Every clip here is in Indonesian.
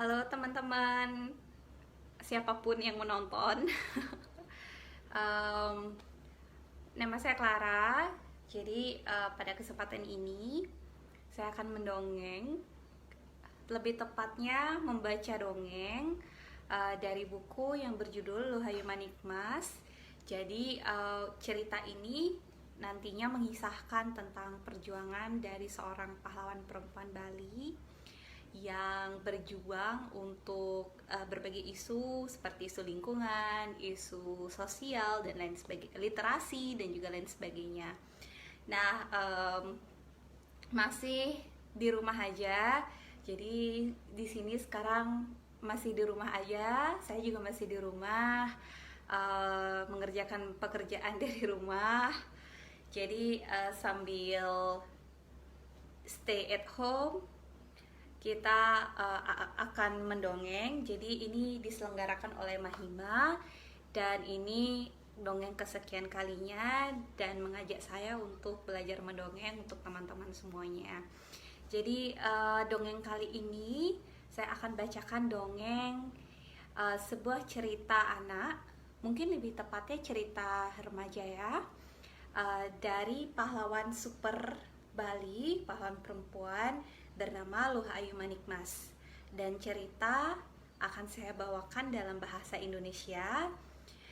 Halo teman-teman, siapapun yang menonton. Em, Nama saya Clara. Jadi pada kesempatan ini saya akan mendongeng, lebih tepatnya membaca dongeng dari buku yang berjudul Luhayu Manikmas. Jadi cerita ini nantinya mengisahkan tentang perjuangan dari seorang pahlawan perempuan Bali yang berjuang untuk berbagai isu seperti isu lingkungan, isu sosial dan lain sebagainya, literasi dan juga lain sebagainya. Nah, masih di rumah aja. Jadi di sini sekarang masih di rumah aja. Saya juga masih di rumah mengerjakan pekerjaan dari rumah. Jadi sambil stay at home kita akan mendongeng. Jadi ini diselenggarakan oleh Mahima dan ini dongeng kesekian kalinya dan mengajak saya untuk belajar mendongeng untuk teman-teman semuanya. Jadi dongeng kali ini saya akan bacakan dongeng sebuah cerita anak, mungkin lebih tepatnya cerita remaja ya, dari pahlawan super Bali, pahlawan perempuan bernama Luhayu Manikmas. Dan cerita akan saya bawakan dalam bahasa Indonesia.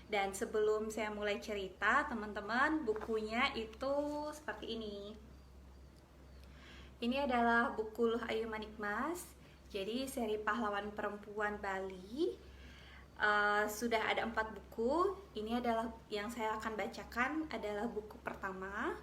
Dan sebelum saya mulai cerita, teman-teman, bukunya itu seperti ini. Ini adalah buku Luhayu Manikmas. Jadi seri pahlawan perempuan Bali. Sudah ada 4 buku. Ini adalah yang saya akan bacakan adalah buku pertama.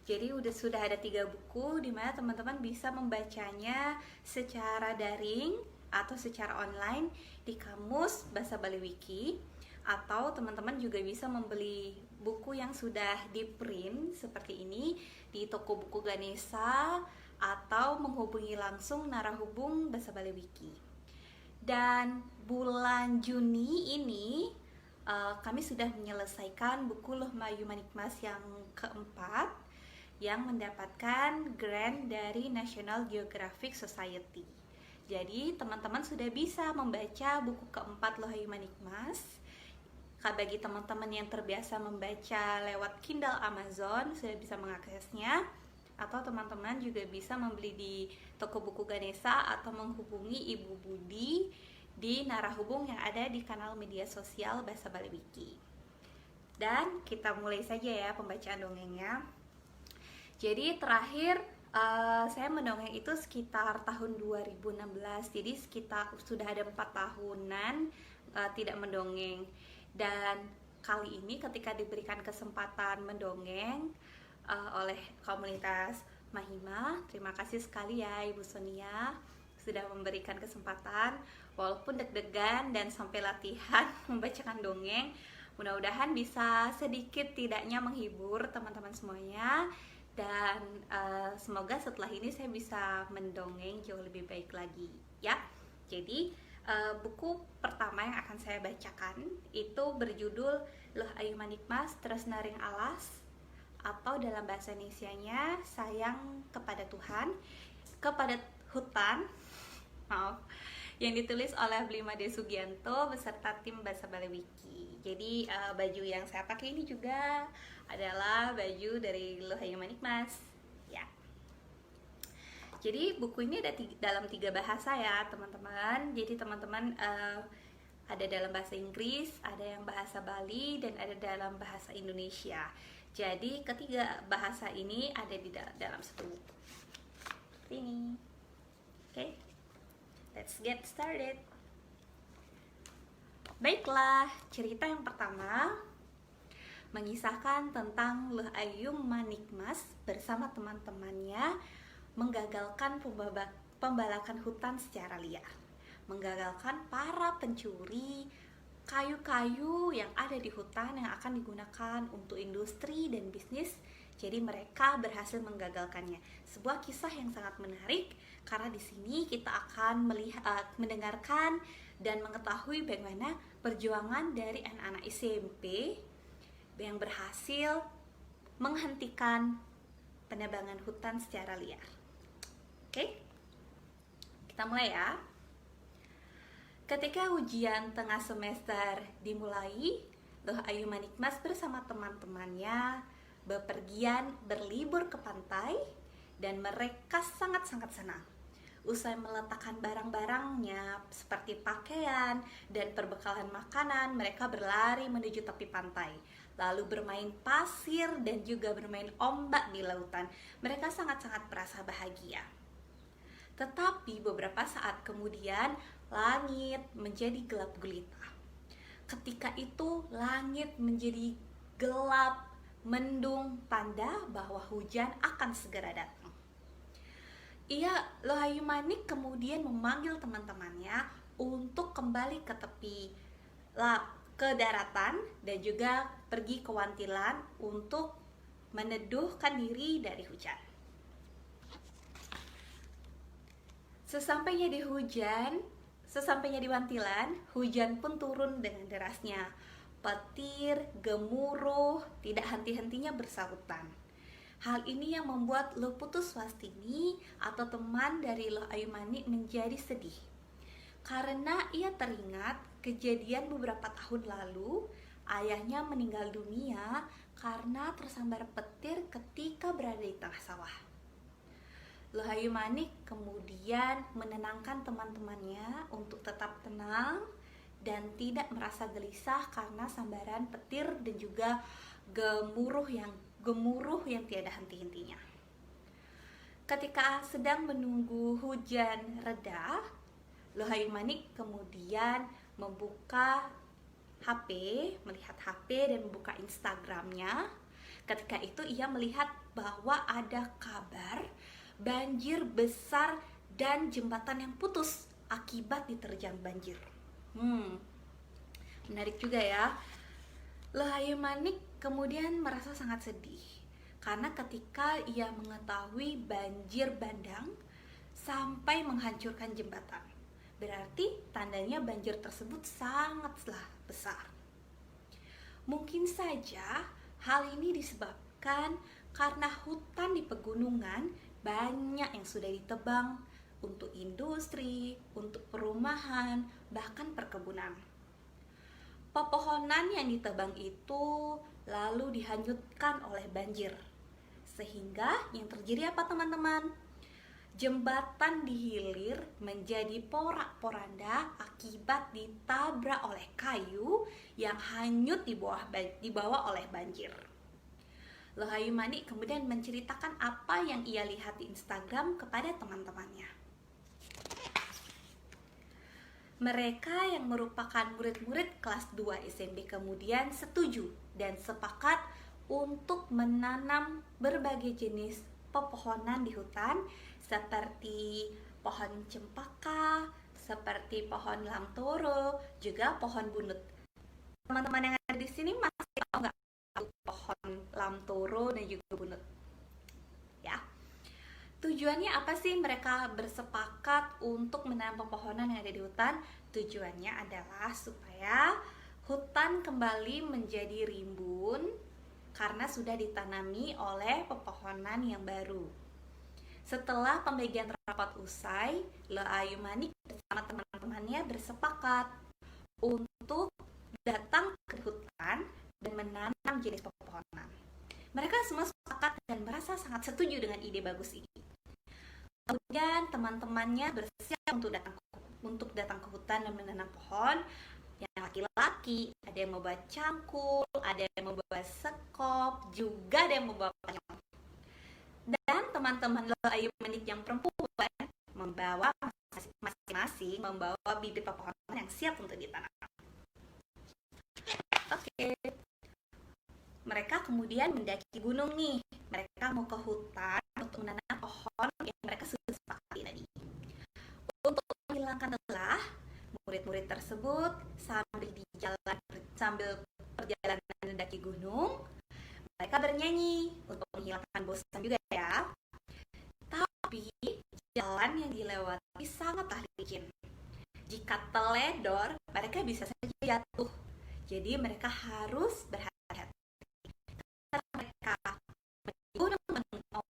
Jadi sudah ada 3 buku di mana teman-teman bisa membacanya secara daring atau secara online di kamus Bahasa Bali Wiki, atau teman-teman juga bisa membeli buku yang sudah di print seperti ini di toko buku Ganesha atau menghubungi langsung narahubung Bahasa Bali Wiki. Dan bulan Juni ini kami sudah menyelesaikan buku Luhayu Manikmas yang keempat yang mendapatkan grant dari National Geographic Society. Jadi teman-teman sudah bisa membaca buku keempat Luhayu Manikmas. Bagi teman-teman yang terbiasa membaca lewat Kindle Amazon sudah bisa mengaksesnya, atau teman-teman juga bisa membeli di toko buku Ganesha atau menghubungi Ibu Budi di narahubung yang ada di kanal media sosial Bahasa Bali Wiki. Dan kita mulai saja ya pembacaan dongengnya. Jadi terakhir saya mendongeng itu sekitar tahun 2016. Jadi sekitar sudah ada 4 tahunan tidak mendongeng. Dan kali ini ketika diberikan kesempatan mendongeng oleh komunitas Mahima, terima kasih sekali ya Ibu Sonia sudah memberikan kesempatan, walaupun deg-degan dan sampai latihan membacakan dongeng. Mudah-mudahan bisa sedikit tidaknya menghibur teman-teman semuanya. Dan semoga setelah ini saya bisa mendongeng jauh lebih baik lagi ya. Jadi buku pertama yang akan saya bacakan itu berjudul Luhayu Manikmas Tresnaring Alas, atau dalam bahasa Indonesianya Sayang kepada Tuhan, kepada Hutan, maaf, yang ditulis oleh Blimade Sugianto beserta tim Bahasa Bali Wiki. Jadi baju yang saya pakai ini juga adalah baju dari Luhayu Manikmas ya. Jadi buku ini ada dalam 3 bahasa ya teman-teman. Jadi teman-teman ada dalam bahasa Inggris, ada yang bahasa Bali, dan ada dalam bahasa Indonesia. Jadi ketiga bahasa ini ada di dalam satu buku seperti ini. Oke, let's get started. Baiklah, cerita yang pertama mengisahkan tentang Luhayu Manikmas bersama teman-temannya menggagalkan pembalakan hutan secara liar, menggagalkan para pencuri kayu-kayu yang ada di hutan yang akan digunakan untuk industri dan bisnis. Jadi mereka berhasil menggagalkannya. Sebuah kisah yang sangat menarik karena di sini kita akan mendengarkan dan mengetahui bagaimana perjuangan dari anak-anak SMP yang berhasil menghentikan penebangan hutan secara liar. Oke, kita mulai ya. Ketika ujian tengah semester dimulai, Loh Ayu Manikmas bersama teman-temannya bepergian berlibur ke pantai dan mereka sangat-sangat senang. Usai meletakkan barang-barangnya seperti pakaian dan perbekalan makanan, mereka berlari menuju tepi pantai. Lalu bermain pasir dan juga bermain ombak di lautan. Mereka sangat-sangat merasa bahagia. Tetapi beberapa saat kemudian langit menjadi gelap gulita. Ketika itu langit menjadi gelap, mendung, tanda bahwa hujan akan segera datang. Loh Ayu Manik kemudian memanggil teman-temannya untuk kembali ke tepi, ke daratan, dan juga pergi ke wantilan untuk meneduhkan diri dari hujan. Sesampainya di wantilan, hujan pun turun dengan derasnya. Petir, gemuruh, tidak henti-hentinya bersahutan. Hal ini yang membuat Loh Putuswastini atau teman dari Loh Ayu Manik menjadi sedih. Karena ia teringat kejadian beberapa tahun lalu, ayahnya meninggal dunia karena tersambar petir ketika berada di tengah sawah. Loh Ayu Manik kemudian menenangkan teman-temannya untuk tetap tenang dan tidak merasa gelisah karena sambaran petir dan juga gemuruh yang tiada henti-hentinya. Ketika sedang menunggu hujan reda, Loh Ayu Manik kemudian melihat HP dan membuka Instagramnya. Ketika itu ia melihat bahwa ada kabar banjir besar dan jembatan yang putus akibat diterjang banjir. Menarik juga ya. Loh Ayu Manik kemudian merasa sangat sedih karena ketika ia mengetahui banjir bandang sampai menghancurkan jembatan, berarti tandanya banjir tersebut sangatlah besar. Mungkin saja hal ini disebabkan karena hutan di pegunungan banyak yang sudah ditebang untuk industri, untuk perumahan, bahkan perkebunan. Pepohonan yang ditebang itu lalu dihanyutkan oleh banjir. Sehingga yang terjadi apa teman-teman? Jembatan dihilir menjadi porak-poranda akibat ditabrak oleh kayu yang hanyut dibawa oleh banjir. Loh Ayu Manik kemudian menceritakan apa yang ia lihat di Instagram kepada teman-temannya. Mereka yang merupakan murid-murid kelas 2 SMP kemudian setuju dan sepakat untuk menanam berbagai jenis pepohonan di hutan seperti pohon cempaka, seperti pohon lamtoro, juga pohon bunut. Teman-teman yang ada di sini masih tahu nggak pohon lamtoro dan juga bunut? Ya. Tujuannya apa sih mereka bersepakat untuk menanam pepohonan yang ada di hutan? Tujuannya adalah supaya hutan kembali menjadi rimbun karena sudah ditanami oleh pepohonan yang baru. Setelah pembagian rapat usai, Loh Ayu Manik bersama teman-temannya bersepakat untuk datang ke hutan dan menanam jenis pepohonan. Mereka semua sepakat dan merasa sangat setuju dengan ide bagus ini. Kemudian teman-temannya bersiap untuk datang ke hutan dan menanam pohon. Yang laki-laki ada yang membawa cangkul, ada yang membawa sekop, juga ada yang membawa payung. Dan teman-teman Loh Ayu Manik yang perempuan membawa masing-masing membawa bibit pepohonan yang siap untuk ditanam. Oke. Mereka kemudian mendaki gunung nih. Mereka mau ke hutan untuk menanam pohon yang mereka sudah sepakati tadi. Untuk menghilangkan lelah, murid-murid tersebut sambil perjalanan mendaki gunung, mereka bernyanyi untuk menghilangkan bosan juga ya. Tapi jalan yang dilewati sangatlah licin. Jika teledor, mereka bisa saja jatuh. Jadi mereka harus berhati-hati. Karena mereka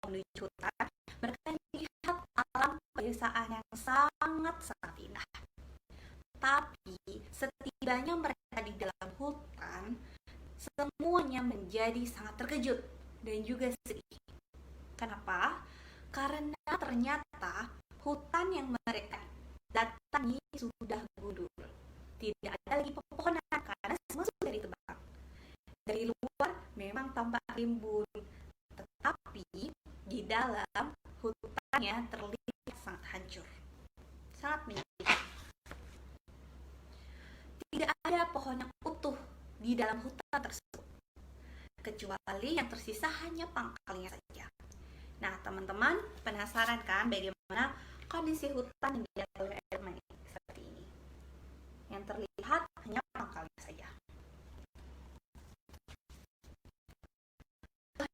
menuju hutan, mereka melihat alam pedesaan yang sangat-sangat indah. Tapi setibanya mereka di dalam hutan, semuanya menjadi sangat terkejut dan juga sedih. Kenapa? Karena ternyata hutan yang mereka datangi sudah gundul. Tidak ada lagi pepohonan karena semua sudah ditebang. Dari luar memang tampak rimbun, tetapi di dalam hutannya terlihat sangat hancur, sangat menyedihkan. Tidak ada pohon yang utuh di dalam hutan tersebut, kecuali yang tersisa hanya pangkalnya saja. Nah, teman-teman penasaran kan bagaimana kondisi hutan yang dialiri air mani seperti ini? Yang terlihat hanya pangkalnya saja.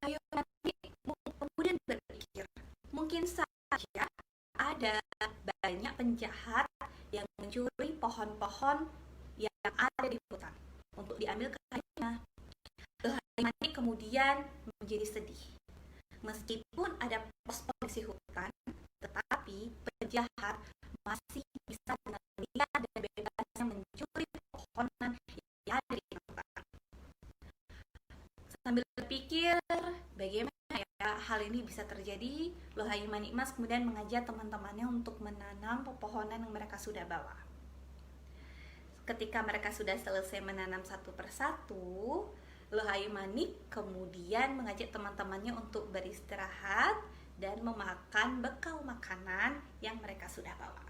Ayo nanti kemudian berpikir, mungkin saja ada banyak penjahat yang mencuri pohon-pohon yang ada di hutan untuk diambil kayunya. Mani kemudian menjadi sedih. Meskipun ada pos polisi hutan, tetapi penjahat masih bisa dengan liar dan bebasnya mencuri pohonan yang ada di hutan. Sambil berpikir bagaimana ya hal ini bisa terjadi, Lohayu Manikmas kemudian mengajak teman-temannya untuk menanam pepohonan yang mereka sudah bawa. Ketika mereka sudah selesai menanam satu persatu, Lohayu Manik kemudian mengajak teman-temannya untuk beristirahat dan memakan bekal makanan yang mereka sudah bawa.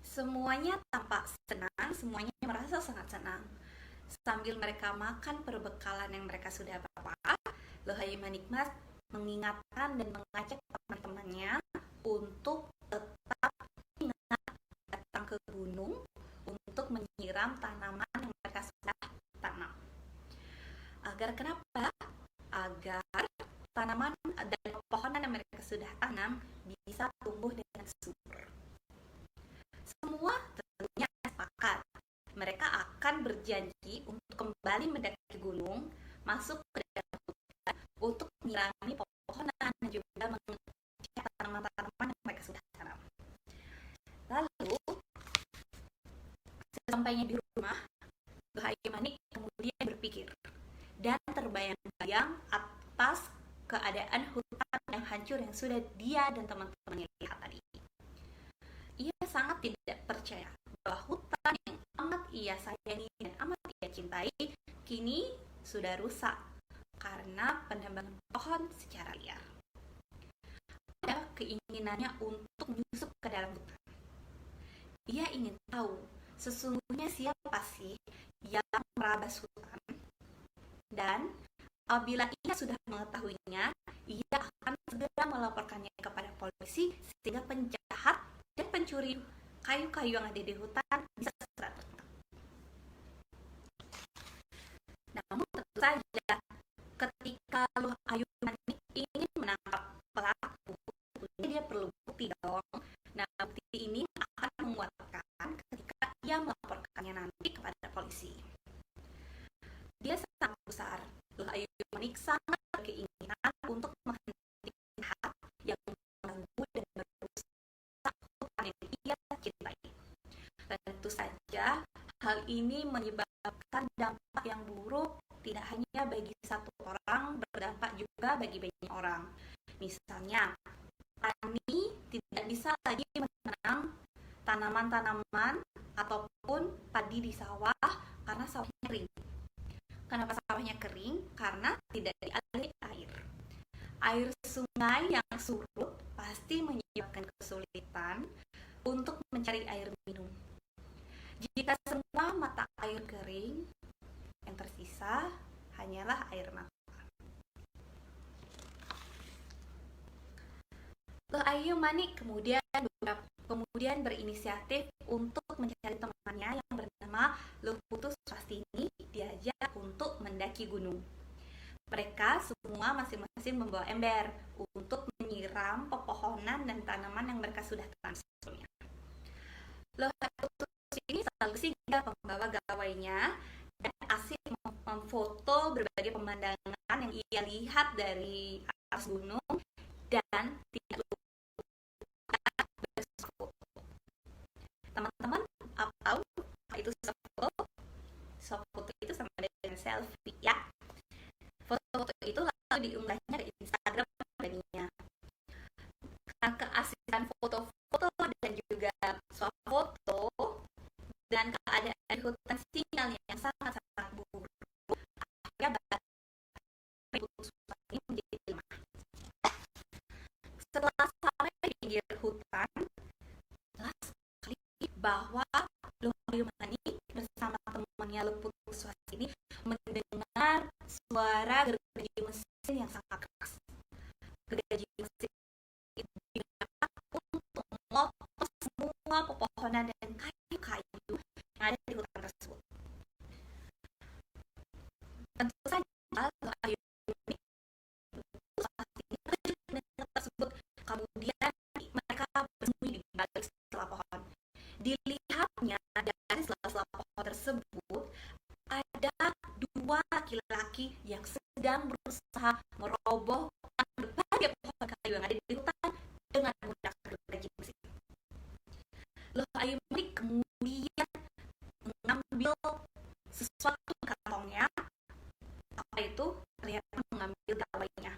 Semuanya tampak senang, semuanya merasa sangat senang. Sambil mereka makan perbekalan yang mereka sudah bawa, Lohayu Manikmas mengingatkan dan mengajak teman-temannya untuk tetap ingat datang ke gunung untuk menyiram tanaman yang mereka sudah tanam. Agar kenapa? Agar tanaman dan pepohonan yang mereka sudah tanam bisa tumbuh dengan subur. Semua tentunya sepakat. Mereka akan berjanji untuk kembali mendaki gunung, masuk ke dalam hutan untuk menyirami pepohonan dan juga mengecek tanaman-tanaman yang mereka sudah tanam. Lalu sesampainya di rumah, Lohayu Manik kemudian berpikir dan terbayang-bayang atas keadaan hutan yang hancur yang sudah dia dan teman-temannya lihat tadi. Ia sangat tidak percaya bahwa hutan yang amat ia sayangi dan amat ia cintai kini sudah rusak karena penebangan pohon secara liar. Ada keinginannya untuk menyusup ke dalam hutan. Ia ingin tahu sesungguhnya siapa sih yang merabas hutan, dan apabila ia sudah mengetahuinya, ia akan segera melaporkannya kepada polisi sehingga penjahat dan pencuri kayu-kayu yang ada di hutan bisa segera tertangkap. Namun tentu saja ketika Lohayu Manik ingin menangkap pelaku, dia perlu bukti dong. Nah, bukti ini akan menguatkan ketika ia melaporkannya nanti kepada polisi. Dia sangat besar. Lohayu Manik sangat berkeinginan untuk menghentikan hal yang mengganggu dan merusak hutan yang ia cintai. Tentu saja hal ini menyebabkan dampak yang buruk tidak hanya bagi satu orang, berdampak juga bagi banyak orang. Misalnya, petani tidak bisa lagi menanam tanaman-tanaman ataupun padi di sawah karena sawahnya kering. Kenapa sawahnya kering? Karena tidak dialiri air. Air sungai yang surut pasti menyebabkan kesulitan untuk mencari air minum. Jika semua mata air kering, yang tersisa hanyalah air mata. Lohayu Manik kemudian berinisiatif untuk mencari temannya yang bernama Luputus Rastini, diajak untuk mendaki gunung. Mereka semua masing-masing membawa ember untuk menyiram pepohonan dan tanaman yang mereka sudah tanam sebelumnya. Luputus ini selalu sigap membawa gawainya dan asik memfoto berbagai pemandangan yang ia lihat dari atas gunung dan tidak lupa bersuah foto. selfie ya. Foto-foto itu lalu diunggahnya ke Instagram pribadinya. Karena keasikan foto-foto dan juga swafoto dan keadaan di hutan sinyal yang sangat-sangat buruk, akhirnya baterai pulsa ini menjadi lemah. Setelah sampai di pinggir hutan, jelas sekali bahwa Lohayu Manik bersama temannya Leput Puswas ini mendengar suara gergaji mesin yang sangat keras. Gergaji mesin itu digunakan untuk memotong semua pepohonan dan kayu-kayu yang ada di hutan tersebut. Tentu saja Lohayu Manik terkejut dengan tersebut. Kemudian mereka bersembunyi di balik sela pohon. Dilihatnya dari sela-sela pohon tersebut ada dua laki-laki yang sedang berusaha merobohkan berbagai pohon kayu yang ada di hutan dengan menggunakan gergaji mesin. Lohayu Manik kemudian mengambil sesuatu di kantongnya. Apa itu? Ternyata mengambil gawainya.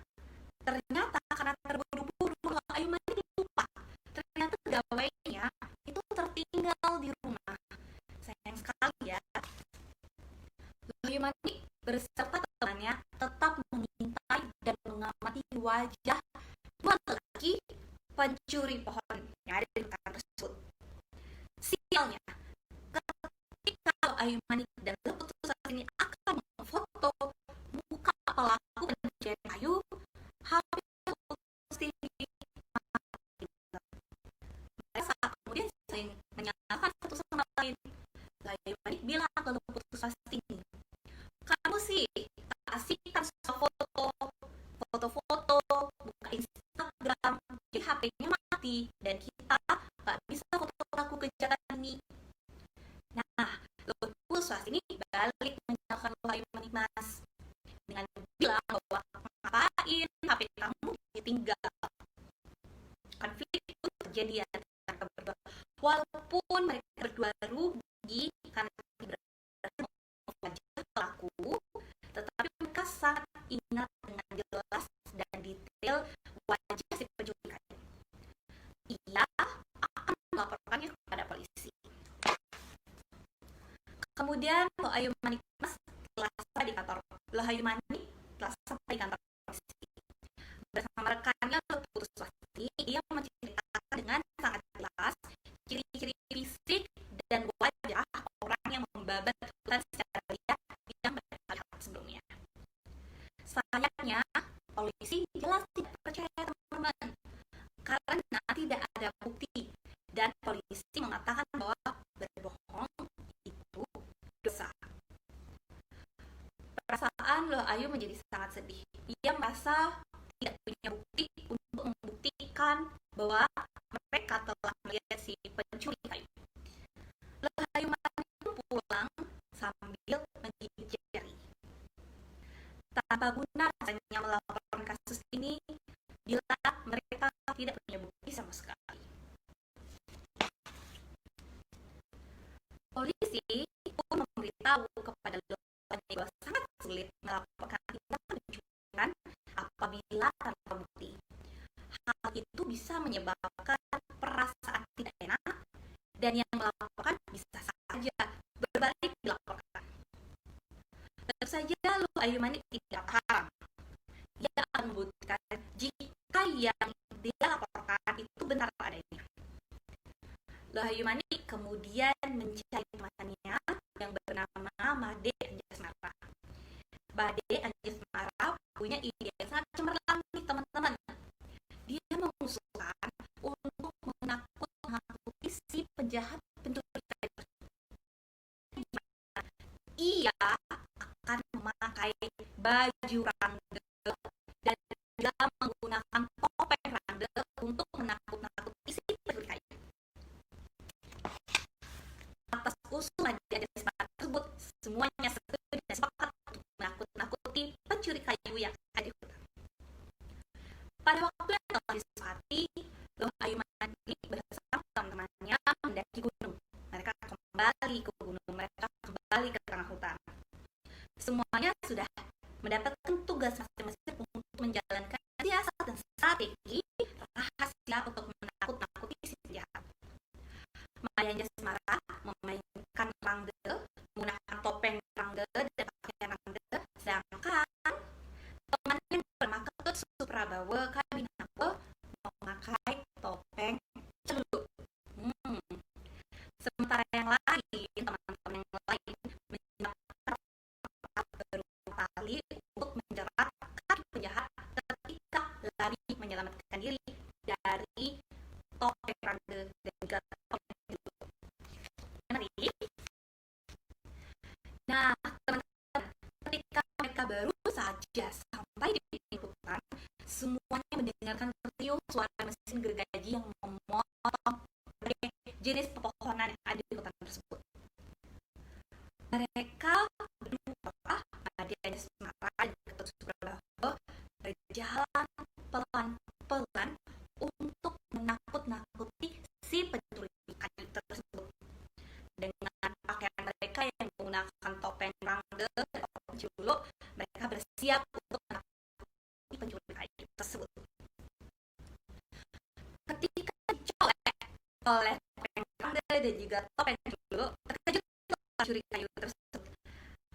Ternyata karena terburu-buru Lohayu Manik lupa. Ternyata gawainya itu tertinggal di rumah. Sayang sekali ya. Lohayu Manik beserta temannya tetap mengintai dan mengamati wajah dua lelaki pencuri pohon yang ada di hutan tersebut. Sialnya, ketika Lohayu Manik dan Leput Puswas ini akan memfoto muka pelaku pencurian kayu, HP tinggi. Mereka kemudian saling menyalahkan satu sama lain. Lohayu Manik bilang ke Leput Puswas ini, kamu sih kasihkan foto-foto, buka Instagram, jadi HP-nya mati dan kita nggak bisa foto pelaku kejahatan ini. Nah, Leput Puswas ini balik menyalahkan Lohayu Manik Mas dengan bilang bahwa ngapain HP kamu ditinggal. Konflik itu terjadi antara mereka berdua. Walaupun mereka berdua rugi karena tidak berhasil wajah pelaku, tetapi mereka sangat ingat dengan jelas dan detail wajah si pencuri kayu. Ia akan melaporkannya kepada polisi. Kemudian Lohayu Manik Mas telah sampai di kantor. Lohayu Manik telah sampai di kantor polisi. Bersama rekannya Leput Puswas, ia menceritakan dengan sangat jelas ciri-ciri fisik dan wajah orang yang membabat hutan secara liar yang mereka lihat sebelumnya. Sayangnya, polisi jelas tidak percaya teman-teman karena tidak ada bukti dan polisi mengatakan bahwa berbohong itu dosa. Perasaan Lohayu menjadi sangat sedih. Ia merasa tidak punya bukti untuk membuktikan bahwa mereka telah melihat si pencuri kayu. Lohayu Manik pulang sambil menggigit jari. Tanpa guna rasanya melaporkan kasus ini bila mereka tidak punya bukti sama sekali. Polisi pun memberitahu kepada Lohayu bahwa sangat sulit melaporkan tindak pencurian apabila tanpa bukti. Hal itu bisa menyebabkan perasaan tidak enak dan yang melaporkan bisa saja berbalik dilaporkan. Tentu saja Lohayu Manik tidak paham. Ia akan membuktikan jika yang dia laporkan itu benar adanya. Lohayu Manik kemudian mencari temannya yang bernama Made Anjasmara. Made Anjasmara punya ide yang sangat cemerlang nih teman-teman. Dia mengusulkan untuk menakut-nakuti si penjahat pencuri kayu. Ia akan memakai baju randel dan dia menggunakan topeng randel untuk menakut-nakuti si pencuri kayu. Atas usulan dari sepakat tersebut, semuanya setuju dan sepakat untuk menakut-nakuti pencuri kayu yang ada di hutan. Pada waktu yang telah disepakati, Lohayu Manik bersama teman-temannya mendaki gunung. Mereka kembali ke gunung, mereka kembali ke tengah hutan. Semuanya menjalankan siasat dan strategi rahasia untuk menakut-nakuti si penjahat. Maya Anjasmara memainkan Rangde menggunakan topeng Rangde dan pakaian Rangde, sedangkan temannya bernama Ketut Suprabawa Kabinawa memakai topeng Celuk. Sementara yang lain, teman-teman yang lain menyiapkan berupa tali untuk menjerat kaki penjahat ketika lari menyelamatkan diri dari topeng Rangde dan juga topeng Celuk. Nah, teman-teman, ketika mereka baru saja sampai di hutan, semuanya mendengarkan riuh suara mesin gergaji yang memotong jenis pepohonan yang ada di hutan tersebut. Mereka berdua, Maya Anjasmara dan Ketut Suprabawa, berjalan pelan-pelan untuk menakut-nakuti si pencuri kayu tersebut. Dengan pakaian mereka yang menggunakan topeng Rangde dan topeng Celuk, mereka bersiap untuk menakuti pencuri kayu tersebut. Ketika dicolek oleh topeng Rangde dan juga topeng Celuk, terkejutlah pencuri kayu tersebut.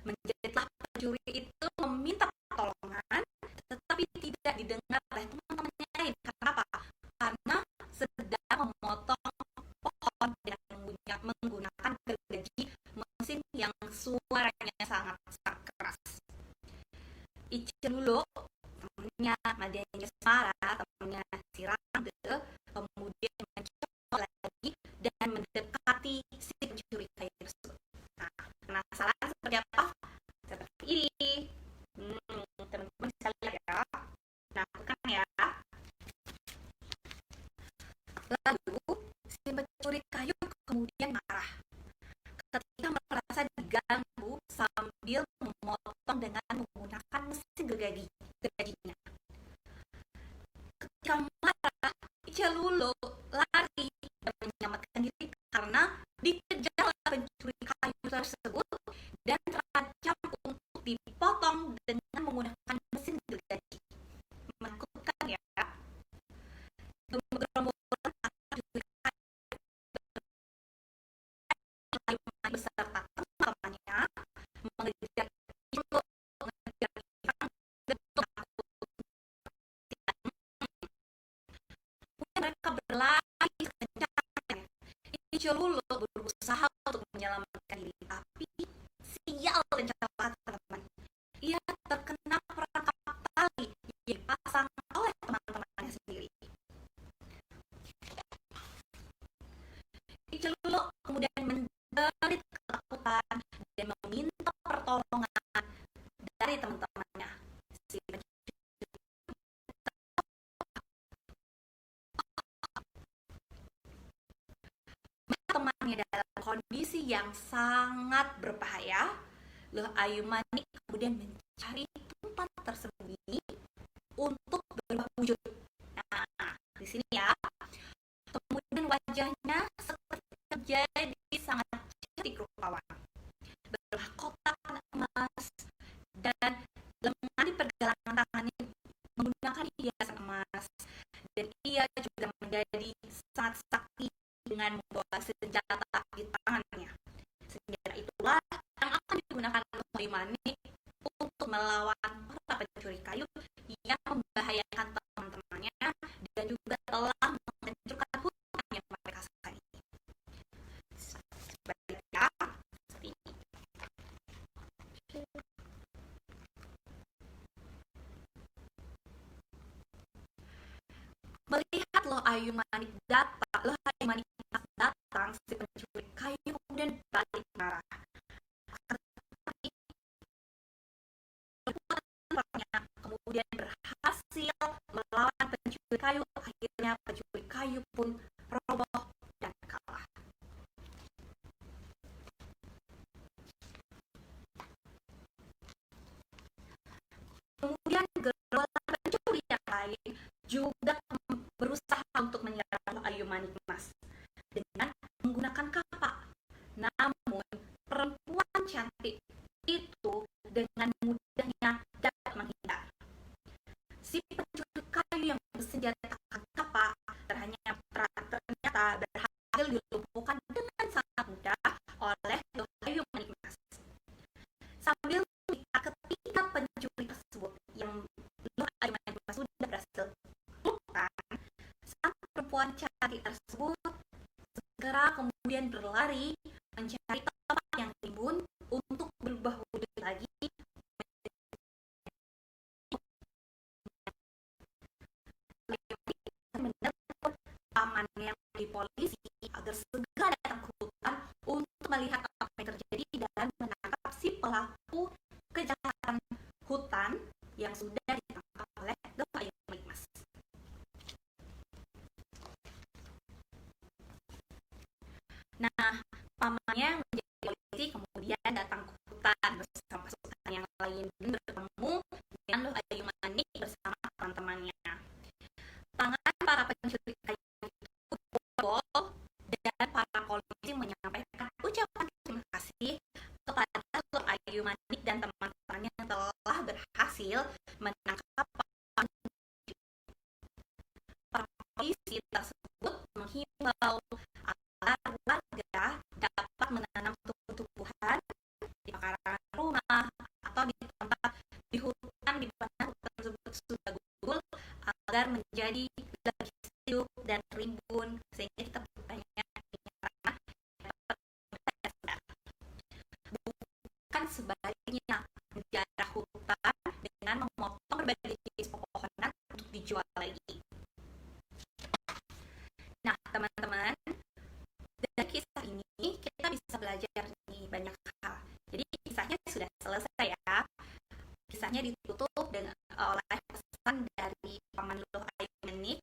Menjadilah pencuri itu meminta pertolongan, tetapi tidak didengar oleh teman-temannya lain. Kenapa? Karena sedang memotong pohon dengan menggunakan gergaji mesin yang suaranya sangat keras. Icelulu, temannya Maya Anjasmara, temannya si Rangde, kemudian mencoba lagi dan mendekati si pencuri kayu tersebut. Nah, penasaran seperti apa? Seperti ini. Teman-teman bisa lihat ya. Nah, bukan ya. Lalu si pencuri kayu kemudian marah ketika merasa diganggu sambil memotong dengan menggunakan mesin gergajinya. Ketika marah, Icelulu lari dan menyelamatkan diri karena dikejar oleh pencuri kayu tersebut dan terancam untuk dipotong dengan menggunakan mesin gergaji. Menakutkan ya. Gerombolan pencuri kayu beserta teman-temannya mengejar Icelulu, mengejar mereka berlari kencang. Icelulu berusaha untuk menyelamatkan diri, tapi sial dan celaka teman-teman. Ia terkena perangkap tali yang dipasang oleh teman-temannya sendiri. Icelulu kemudian menjerit ketakutan dan meminta pertolongan dari teman-temannya. Si temannya dalam kondisi yang sangat berbahaya, Luh Ayu Manik kemudian mencari tempat tersembunyi untuk berubah wujud. Nah, di sini ya. Kemudian wajahnya seperti menjadi sangat cantik rupawan, bermahkota emas dan lengan di pergelangan tangannya menggunakan hiasan emas, dan ia juga menjadi sangat sakti dengan membawa senjata di tangannya. Senjata itulah yang akan digunakan Luh Ayu Manik untuk melawan para pencuri kayu yang membahayakan teman-temannya dan juga telah menghancurkan hutan yang mereka sayangi. Sebaliknya, seperti ini. Melihat Luh Ayu Manik datang, si pencuri kayu kemudian balik marah. Kemudian berhasil melawan pencuri kayu. Akhirnya pencuri kayu pun roboh dan kalah. Kemudian gerombolan pencuri yang lain juga berusaha untuk menyerang Ayu Manik Mas dengan menggunakan kapak. Namun perempuan cantik itu dengan mudahnya dapat menghindar. si pencuri kayu yang bersenjatakan kapal ternyata berhasil dilumpuhkan dengan sangat mudah oleh Lohayu Manikmas. Sambil melihat ketika pencuri tersebut yang Lohayu Manikmas sudah berhasil lumpuhkan, sang perempuan cantik tersebut segera kemudian berlari mencari tempat yang rimbun untuk berubah wujud lagi menegur paman yang di polisi agar segera datang ke hutan untuk melihat apa yang terjadi dan menangkap si pelaku kejahatan hutan yang sudah ditangkap oleh Lohayu Manikmas. Nah, pamannya menjadi polisi kemudian datang ke hutan bersama pasukan yang lain dan bertemu dengan Lohayu Manik bersama teman-temannya. Tangan para pencuri kayu itu jebol dan para polisi menyampaikan ucapan terima kasih kepada Lohayu Manik dan teman-temannya yang telah berhasil menangkap para polisi tersebut menghimbau agar warga dapat menanam tumbuh-tumbuhan di pekarangan rumah atau di tempat di hutan di mana hutan tersebut sudah gundul agar menjadi lebih sejuk dan rimbun sehingga kita bertanya bukan sebaliknya menjarah hutan dengan memotong berbagai jenis pepohonan untuk dijual lagi. Nah, teman-teman, dari kisah ini kita bisa belajar nih banyak hal. Jadi kisahnya sudah selesai ya. Kisahnya ditutup dengan oleh pesan dari paman Lohayu Manik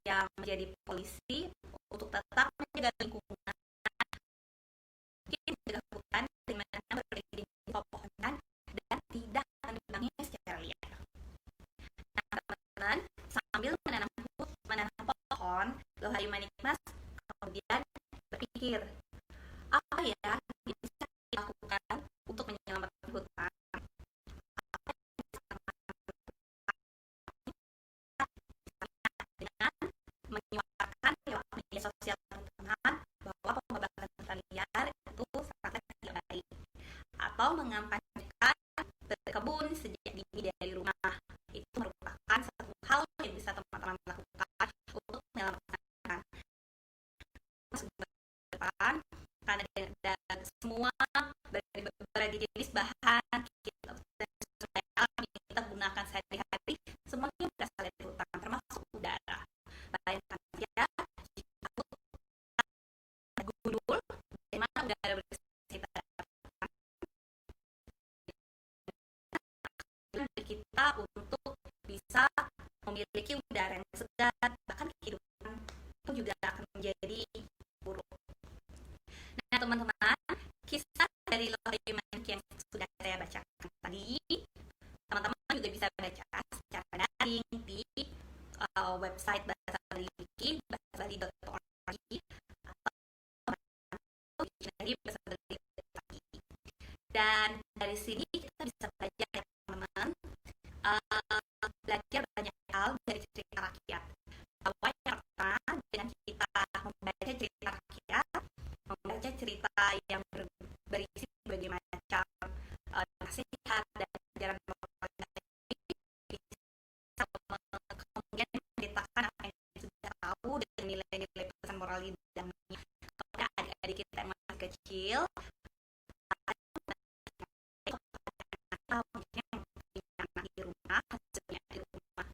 yang menjadi polisi untuk tetap menjaga lingkungan, menjaga hutan di mana berada pepohonan dan tidak akan dibangun secara liar. Nah, teman-teman, sambil menanam pohon, Lohayu Manikmas kemudian berpikir, apa ya yang bisa dilakukan untuk menyelamatkan hutan? Dengan menyuarakan lewat media sosial teman-teman bahwa pembebasan hutan liar itu sangat tidak baik, atau mengampanyekan berkebun sejak dini dari rumah. Itu merupakan satu hal yang bisa teman-teman lakukan untuk menyelamatkan depan, karena ada semua berbagai jenis bahan kita kita gunakan sehari-hari semuanya berasal dari hutan termasuk udara. Bayangkan saja jika hutan gundul, bagaimana udara bersih kita untuk bisa memiliki udara yang segar, bahkan kehidupan pun juga akan menjadi buruk. Nah, teman-teman, kisah dari Lohayu Manik yang sudah saya bacakan tadi, teman-teman juga bisa baca secara daring di website Bahasa Bali Wiki, bahasabali.org, atau di Bahasa Bali. Dan dari sini kita bisa belajar ya teman-teman, belajar banyak hal dari cerita rakyat. Bahwa yang pertama, dengan kita membaca cerita rakyat, membaca cerita yang berisi berbagai macam nasihat dan ajaran moral bisa kemudian menceritakan apa yang sudah tahu dan nilai-nilai pesan moral di dalamnya kepada adik-adik kita yang masih kecil, di rumah, hasilnya di rumah,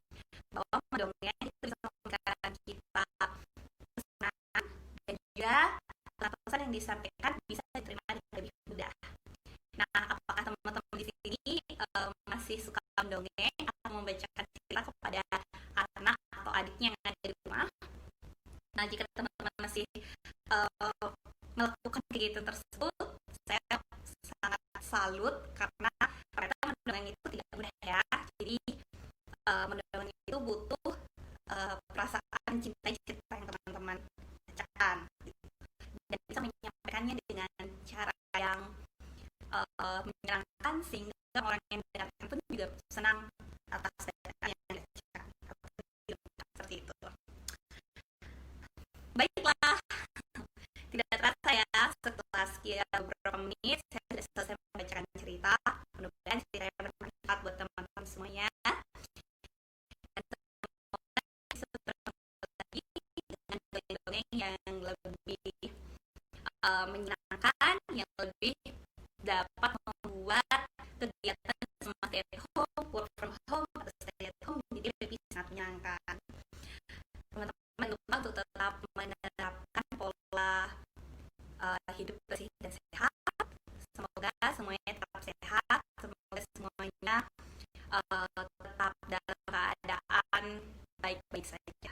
bahwa mendongeng itu bisa memberikan kita pesan dan juga pesan yang disampaikan bisa diterima dengan lebih mudah. Nah, apakah teman-teman di sini masih suka mendongeng atau membacakan cerita kepada anak atau adiknya yang ada di rumah? Nah, jika teman-teman masih melakukan kegiatan tersebut, saya sangat salut karena ternyata mendongeng itu tidak mudah ya. Jadi mendongeng itu butuh perasaan cinta cerita yang teman-teman bacakan dan bisa menyampaikannya dengan cara yang menyenangkan sehingga orang yang mendengarkan pun juga senang atas bacaan yang Baiklah, tidak terasa ya, setelah sekian beberapa menit saya sudah selesai membacakan cerita. Mudah-mudahan ceritanya bermanfaat buat teman-teman semuanya. Dan semoga bisa bertemu lagi dengan dongeng-dongeng yang lebih menyenangkan, yang lebih dapat membuat kegiatan semua stay at home, work from home, atau stay at home jadi lebih sangat menyenangkan. Teman-teman lupa untuk tetap menerapkan pola hidup bersih dan sehat. Semoga semuanya tetap sehat, semoga semuanya tetap dalam keadaan baik-baik saja.